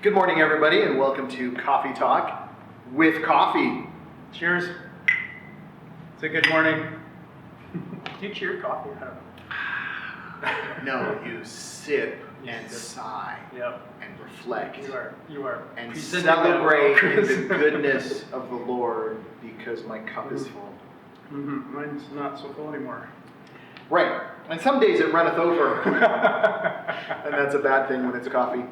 Good morning, everybody, and welcome to Coffee Talk with Coffee. Cheers. It's a good morning. Do you cheer coffee? I don't know. No, you sip and sigh and reflect You are and presenting celebrate that well, in the Chris. goodness of the Lord because my cup is full. Mm-hmm. Mine's not so full anymore. Right, and some days it runneth over, and that's a bad thing when it's coffee.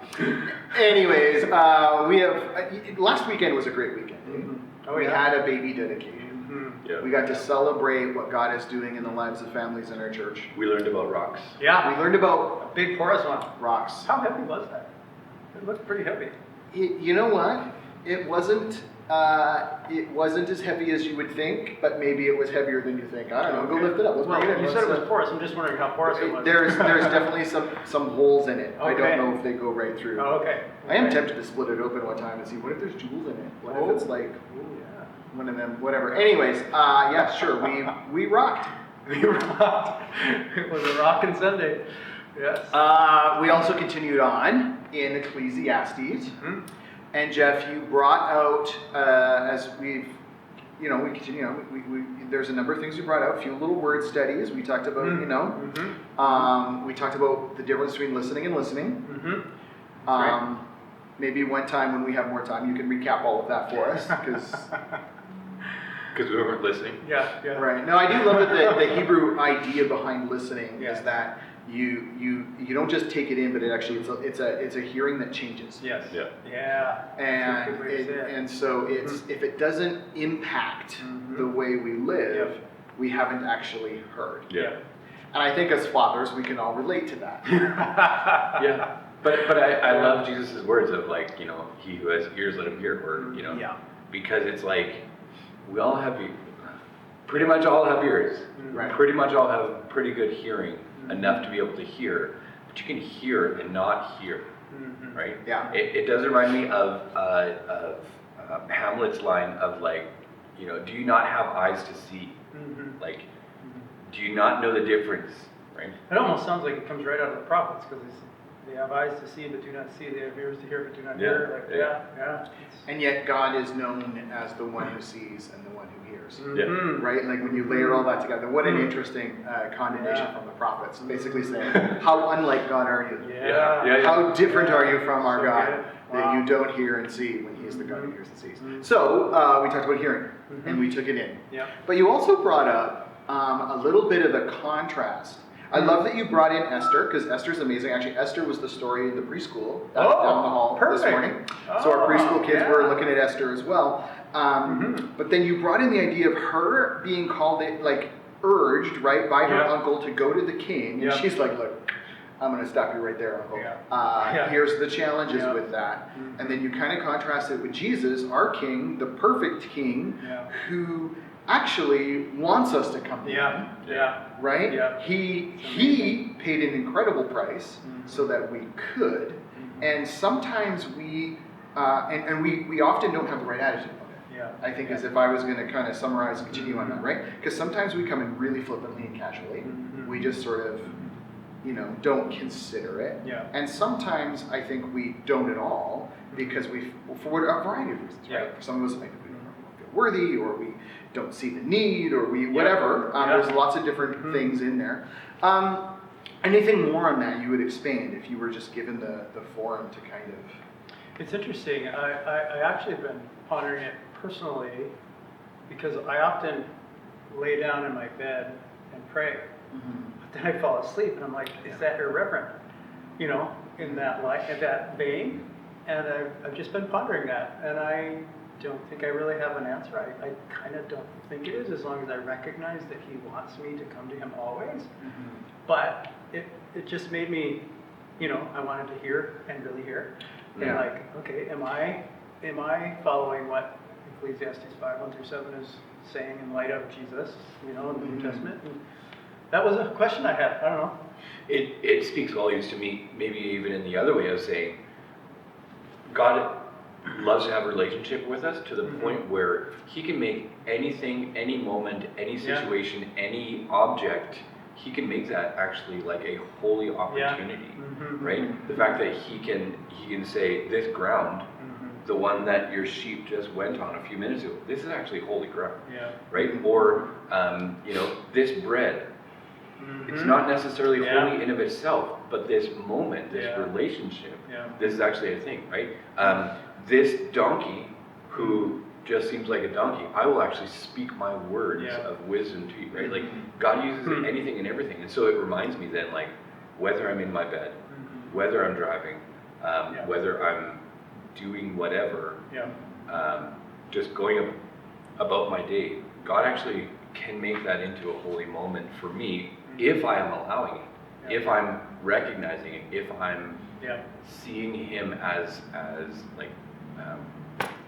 Anyways, we have, last weekend was a great weekend. Mm-hmm. Oh, We yeah. had a baby dedication. Mm-hmm. Yeah. We got to celebrate what God is doing in the lives of families in our church. We learned about rocks. Yeah. We learned about A big porous one. rocks. How heavy was that? It looked pretty heavy. You know what? It wasn't as heavy as you would think, but maybe it was heavier than you think. I don't know. Go lift it up. Let's Well, bring it in. you said it Let's, was porous. I'm just wondering how porous it was. There's definitely some holes in it. I Okay. don't know if they go right through. Oh, okay. I am tempted to split it open one time and see what if there's jewels in it. What if it's like Oh, yeah. one of them, whatever. Anyways, yeah, sure. We rocked. We rocked. It was a rockin' Sunday. Yes. We also continued on in Ecclesiastes. Mm-hmm. And Jeff, you brought out, as we've, we continue, there's a number of things you brought out, a few little word studies. We talked about, Mm-hmm. we talked about the difference between listening and listening. Mm-hmm. Right. Maybe one time when we have more time, you can recap all of that for us, because... Because we weren't listening. Yeah, yeah. Right. No, I do love that the Hebrew idea behind listening Yes. is that you don't just take it in, but it actually it's a hearing that changes. Yes. Yeah. Yeah. That's a good way to say it. And so it's if it doesn't impact Mhm. the way we live, Yep. we haven't actually heard. Yeah. And I think as fathers, we can all relate to that. Yeah. But I love Jesus' words of like, he who has ears, let him hear, or, Yeah. because it's like, we all have, pretty much all have ears. Right. Pretty much all have pretty good hearing, enough to be able to hear, but you can hear and not hear, Mhm. right? Yeah. It does remind me of Hamlet's line of like, do you not have eyes to see? Mhm. Like, do you not know the difference, right? It almost sounds like it comes right out of the prophets because they have eyes to see but do not see. They have ears to hear but do not hear. Like, Yeah. yeah. And yet God is known as the one who sees and the one who hears. Mhm. Right? Like when you layer all that together, what an Mhm. interesting condemnation Yeah. from the prophets. Basically saying, how unlike God are you? Yeah. Yeah. How different are you from our So God good. that Wow. you don't hear and see when He is the God who Mhm. hears and sees? Mhm. So we talked about hearing, and Mhm. we took it in. Yeah. But you also brought up a little bit of a contrast. I love that you brought in Esther, because Esther's amazing. Actually, Esther was the story in the preschool down the hall this perfect. morning. So our preschool kids yeah. were looking at Esther as well. Mhm. But then you brought in the idea of her being called, urged, right, by her Yeah. uncle to go to the king. And Yeah. she's like, look, I'm going to stop you right there, uncle. Yeah. Yeah. Here's the challenges Yeah. with that. Mhm. And then you kind of contrast it with Jesus, our king, the perfect king, Yeah. who actually wants us to come to Yeah. him, Yeah. right? Yeah. He paid an incredible price Mhm. so that we could. Mhm. And sometimes we often don't have the right attitude about it. Yeah. I think as if I was going to kind of summarize and continue on that, right? Because sometimes we come in really flippantly and casually. Mhm. We just sort of, don't consider it. Yeah. And sometimes I think we don't at all because for a variety of reasons, right? Yeah. For some of us, I think we don't feel worthy, or we don't see the need, or we Yeah. whatever. Yeah. There's lots of different Mhm. things in there. Anything more on that you would expand if you were just given the forum to kind of... It's interesting. I actually have been pondering it personally because I often lay down in my bed and pray. But then I fall asleep and I'm like, is that irreverent? In that vein. And I've just been pondering that. And I don't think I really have an answer. I kind of don't think it is, as long as I recognize that He wants me to come to Him always. But it just made me, I wanted to hear and really hear. And Yeah. okay, am I following what Ecclesiastes 5:1-7 is saying in light of Jesus, in the New Testament? And that was a question I had. I don't know. It speaks volumes to me, maybe even in the other way of saying, God loves to have a relationship with us to the point where He can make anything, any moment, any situation, any object he can make that actually like a holy opportunity, right? The fact that he can say, this ground, the one that your sheep just went on a few minutes ago, this is actually holy ground, right? Or, this bread, it's not necessarily holy in of itself, but this moment, this relationship, this is actually a thing, right? This donkey who just seems like a donkey, I will actually speak my words of wisdom to you, right? Like, God uses anything and everything. And so it reminds me then, like, whether I'm in my bed, whether I'm driving, whether I'm doing whatever, just going about my day, God actually can make that into a holy moment for me if I am allowing it, if I'm recognizing it, if I'm seeing him as like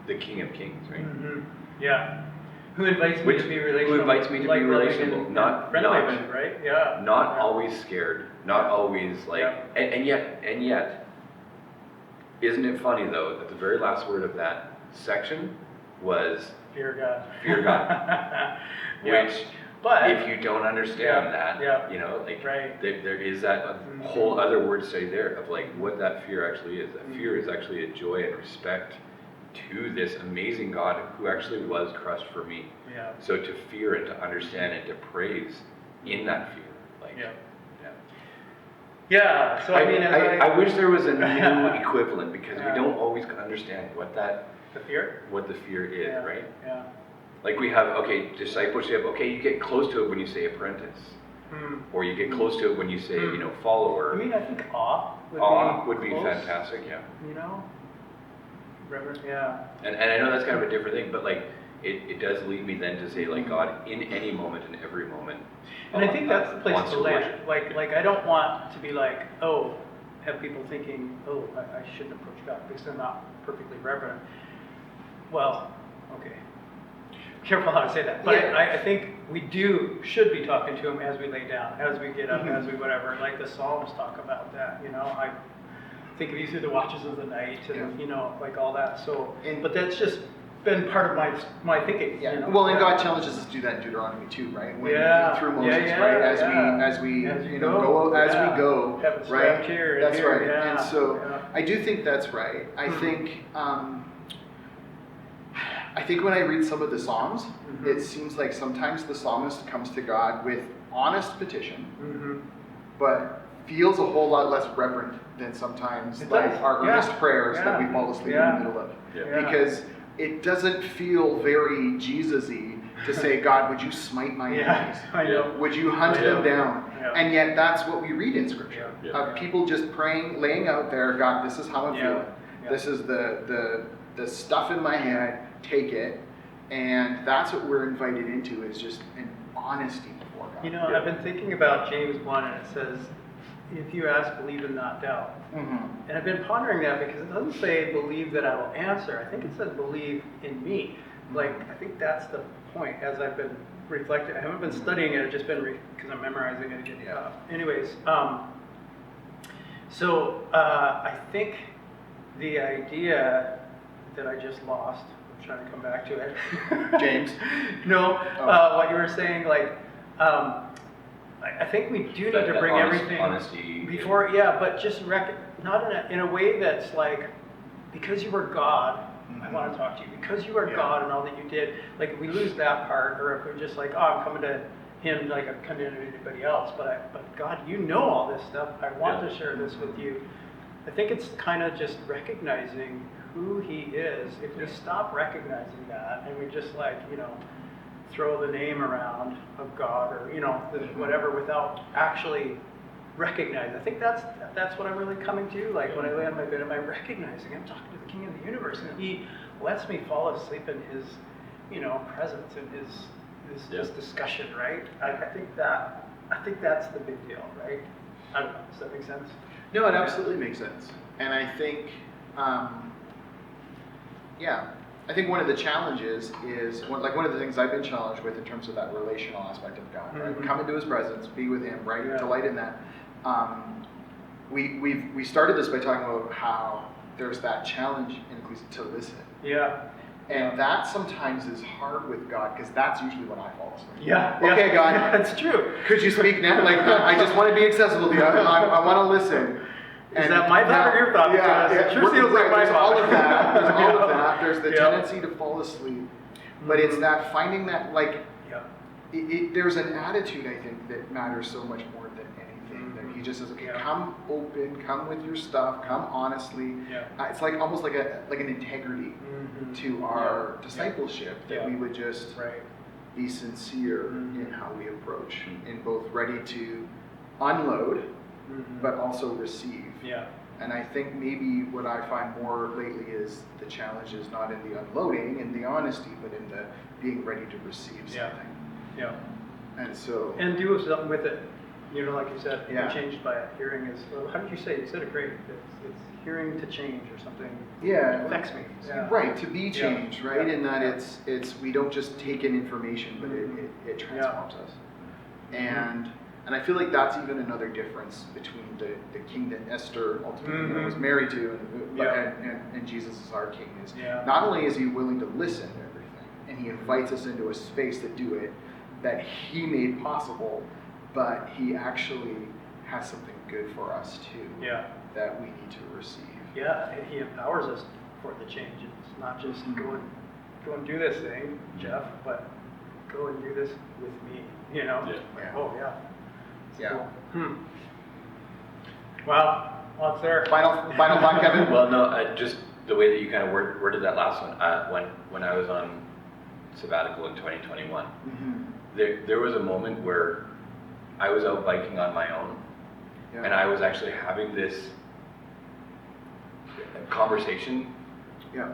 the King of Kings, right? Yeah. Who invites me to be relational? Who invites me to be relational, not right? Yeah. Not always scared, not always like, and yet, isn't it funny though that the very last word of that section was fear God. Fear God, which. But if you don't understand that, like there is that whole other word study there of like what that fear actually is. That fear is actually a joy and respect to this amazing God who actually was crushed for me. Yeah. So to fear and to understand and to praise in that fear, like yeah. So I wish there was a new equivalent because we don't always understand what the fear is, right? Yeah. Like we have, discipleship, you get close to it when you say apprentice. Or you get close to it when you say, follower. I mean, I think awe would be fantastic, Reverence, And I know that's kind of a different thing, but like, it does lead me then to say, like, God, in any moment, in every moment. And I think that's the place to land. Like, I don't want to be like, have people thinking, I shouldn't approach God because they're not perfectly reverent. Well, okay. Careful how I say that, but I think we should be talking to him as we lay down, as we get up, as we whatever. Like the Psalms talk about that, I think of you through the watches of the night, and like all that. So, but that's just been part of my thinking. Yeah. Well, and God challenges us to do that in Deuteronomy too, right? Through Moses, right? As we go, right? Here that's here, right. And so I do think that's right. I think. I think when I read some of the Psalms, it seems like sometimes the psalmist comes to God with honest petition, but feels a whole lot less reverent than sometimes our earnest prayers that we fall asleep in the middle of. Yeah. Because it doesn't feel very Jesus-y to say, God, would you smite my enemies? I know. Would you hunt them down? Yeah. And yet that's what we read in Scripture, of people just praying, laying out there, God, this is how I'm feeling. Yeah. This is the stuff in my head. Take it, and that's what we're invited into, is just an honesty before God. I've been thinking about James 1, and it says, if you ask, believe and not doubt. And I've been pondering that because it doesn't say believe that I will answer. I think it says believe in me. Like, I think that's the point as I've been reflecting. I haven't been studying it, I've just been because I'm memorizing it again. Anyways, so I think the idea that I just lost, trying to come back to it. James? No, what you were saying, like, I think we do need to bring everything honesty before, but just not in a way that's like, because you were God, I want to talk to you, because you are God and all that you did. Like, we lose that part, or if we're just like, I'm coming to him like I'm coming to anybody else, but God, you know all this stuff. I want to share this with you. I think it's kind of just recognizing who he is. If we stop recognizing that and we just like, throw the name around of God or, whatever without actually recognizing. I think that's what I'm really coming to. Like when I lay on my bed, am I recognizing I'm talking to the King of the universe, and he lets me fall asleep in his, presence and this discussion, right? I think that's the big deal, right? I don't know, does that make sense? No, it absolutely makes sense. And I think I think one of the challenges is, one of the things I've been challenged with in terms of that relational aspect of God, right? Come into his presence, be with him, right? Delight in that. We started this by talking about how there's that challenge in to listen. Yeah. And that sometimes is hard with God, because that's usually when I fall asleep. Yeah. Okay, God. That's true. Could you speak now? Like, I just want to be accessible to you. I want to listen. Is that my thought or your thought? Yeah, Because it sure feels like my there's thought. all of that. There's all of Yeah. that. There's the Yeah. tendency to fall asleep. But it's that finding that, like, there's an attitude, I think, that matters so much more than anything. That he just says, okay, come open, come with your stuff, come honestly. It's like almost like an integrity to our discipleship, that we would just be sincere in how we approach, in both ready to unload, but also receive. And I think maybe what I find more lately is the challenge is not in the unloading and the honesty, but in the being ready to receive something. And so. And do something with it. You know, like you said, Yeah. be changed by it. Hearing is, well, how did you say it? You said it great. It's hearing to change or something. Yeah. It affects me. Right, to be changed, right? Yeah. In that it's we don't just take in information, but it transforms us. And I feel like that's even another difference between the king that Esther ultimately was married to and Jesus is our king. Is not only is he willing to listen to everything, and he invites us into a space to do it that he made possible, but he actually has something good for us too. That we need to receive. Yeah, and he empowers us for the change. It's not just go and do this thing, Jeff, but go and do this with me. You know? Oh yeah. Cool. Wow, lots there. Final thought, Kevin? Well, no, just the way that you kind of worded that last one. When I was on sabbatical in 2021, there was a moment where I was out biking on my own, and I was actually having this conversation, a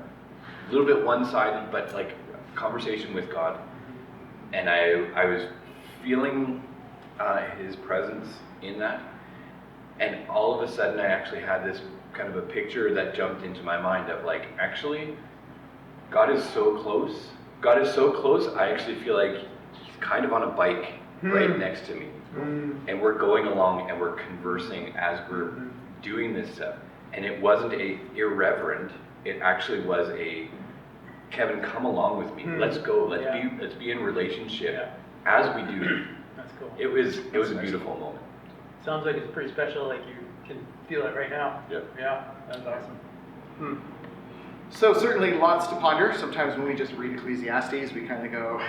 little bit one-sided, but like conversation with God, and I was feeling his presence in that, and all of a sudden I actually had this kind of a picture that jumped into my mind of like, actually, God is so close. God is so close, I actually feel like he's kind of on a bike right next to me. And we're going along and we're conversing as we're doing this stuff. And it wasn't irreverent, it actually was Kevin, come along with me. Let's go. Let's be in relationship as we do. That's cool. It was a beautiful moment. Sounds like it's pretty special, like you can feel it right now. Yeah, that's awesome. So certainly lots to ponder. Sometimes when we just read Ecclesiastes, we kind of go,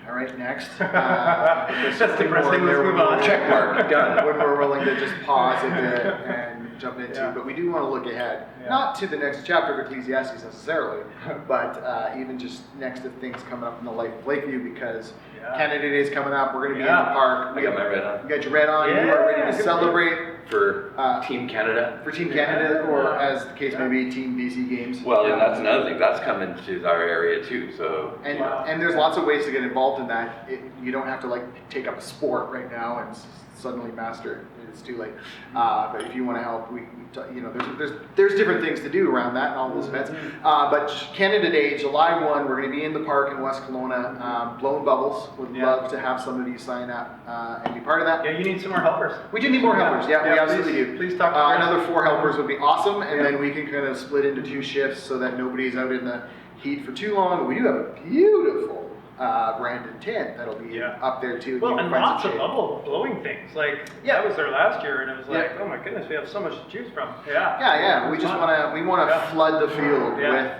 all right, next. That's depressing, let's move on. Check mark, done. When we're willing to just pause a bit and jump into, but we do want to look ahead. Not to the next chapter of Ecclesiastes necessarily, but even just next to things coming up in the life of Lakeview, because Canada Day is coming up. We're going to be in the park. I got my red on. You got your red on. You are ready to celebrate. For Team Canada. For Team Canada, or as the case may be, Team BC Games. Well, and that's another thing. That's coming to our area too. So. And there's lots of ways to get involved in that. You don't have to like take up a sport right now and suddenly master it. It's too late. But if you want to help, there's different things to do around that and all those events. But Canada Day, July 1, we're going to be in the park in West Kelowna, blowing bubbles. Would love to have some of you sign up and be part of that. Yeah, you need some more helpers. We do need more helpers. We absolutely do. Please talk to another 4 helpers would be awesome, and then we can kind of split into 2 shifts so that nobody's out in the heat for too long. We do have a beautiful branded tent that'll be up there too. Well, and lots of bubble blowing things. Like I was there last year, and it was like, oh my goodness, we have so much to choose from. We just want to flood the field with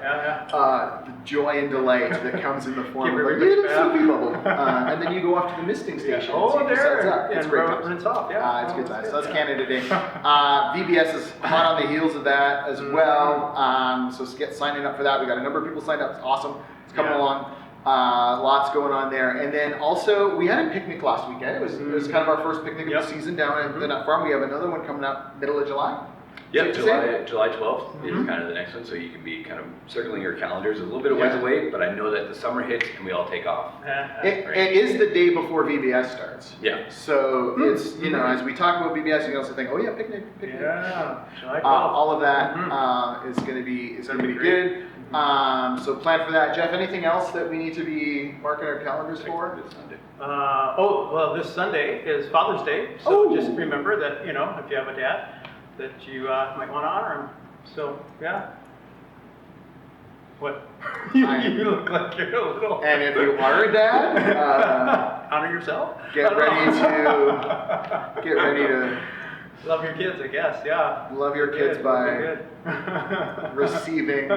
the joy and delight that comes in the form of a little soupy bubble, and then you go off to the misting station. Oh, there! It's great times. Rinse off. It's good times. So that's Canada Day. VBS is hot on the heels of that as well. So get signing up for that. We got a number of people signed up. It's awesome. It's coming along. Lots going on there. And then also, we had a picnic last weekend. It was kind of our first picnic of the season down at the Nut Farm. We have another one coming up middle of July. Yep, July 12th is kind of the next one, so you can be kind of circling your calendars a little bit of ways away, but I know that the summer hits and we all take off. It is the day before VBS starts. Yeah. So it's, as we talk about VBS, you also think, oh yeah, picnic. Yeah, July 12th. All of that is going to be good. So plan for that. Jeff, anything else that we need to be marking our calendars for? This Sunday. This Sunday is Father's Day, so just remember that, if you have a dad, that you might want to honor him. So, What? I- You look like you're a little. And if you are a dad, honor yourself. get ready to Love your kids, I guess. Yeah. love your kids by Good. receiving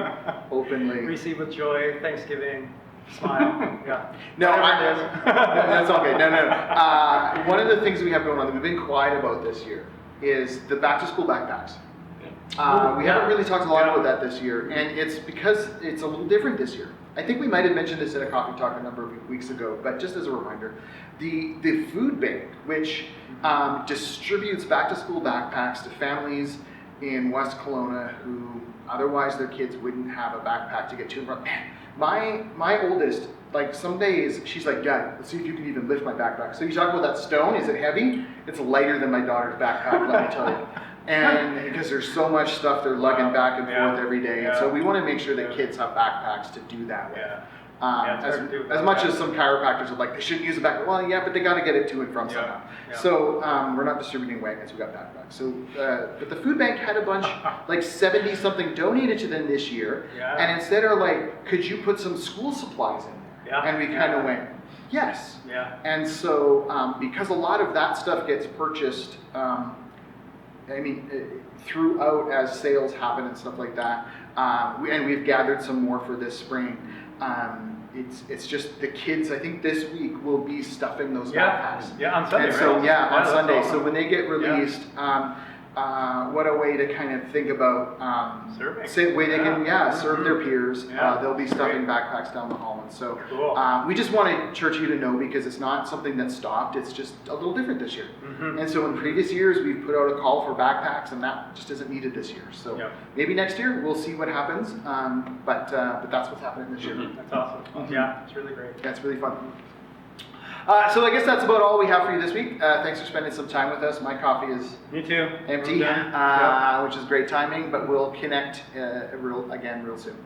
openly. Receive with joy, Thanksgiving, smile. Yeah. No, Whatever it is. that's okay. No. One of the things we have going on that we've been quiet about this year is the back to school backpacks. We haven't really talked a lot about that this year, and it's because it's a little different this year. I think we might have mentioned this in a coffee talk a number of weeks ago, but just as a reminder, the food bank, which distributes back to school backpacks to families in West Kelowna who otherwise their kids wouldn't have a backpack to get to and from. Man, my oldest, like some days, she's like, Dad, let's see if you can even lift my backpack. So you talk about that stone, is it heavy? It's lighter than my daughter's backpack, let me tell you. And because there's so much stuff they're lugging back and forth every day. And so we want to make sure that kids have backpacks to do that with. As much as some chiropractors are like, they shouldn't use a backpack. Well, yeah, but they got to get it to and from somehow. So we're not distributing wagons, we got backpacks. So, but the food bank had a bunch, like 70 something donated to them this year. And instead are like, could you put some school supplies in there? And we kind of went, yes. And so because a lot of that stuff gets purchased, throughout as sales happen and stuff like that, and we've gathered some more for this spring. It's just the kids, I think this week will be stuffing those backpacks. Yeah, on Sunday. And so on Sunday. Awesome. So when they get released, what a way to kind of think about serving. Way they can serve their peers. They'll be stuffing backpacks down the hall, and so we just wanted church you to know, because it's not something that stopped. It's just a little different this year. And so in previous years we've put out a call for backpacks, and that just isn't needed this year. So maybe next year we'll see what happens. But that's what's happening this year. That's awesome. Yeah, it's really great. That's really fun. So I guess that's about all we have for you this week. Thanks for spending some time with us. My coffee is Me too. empty, which is great timing, but we'll connect real soon.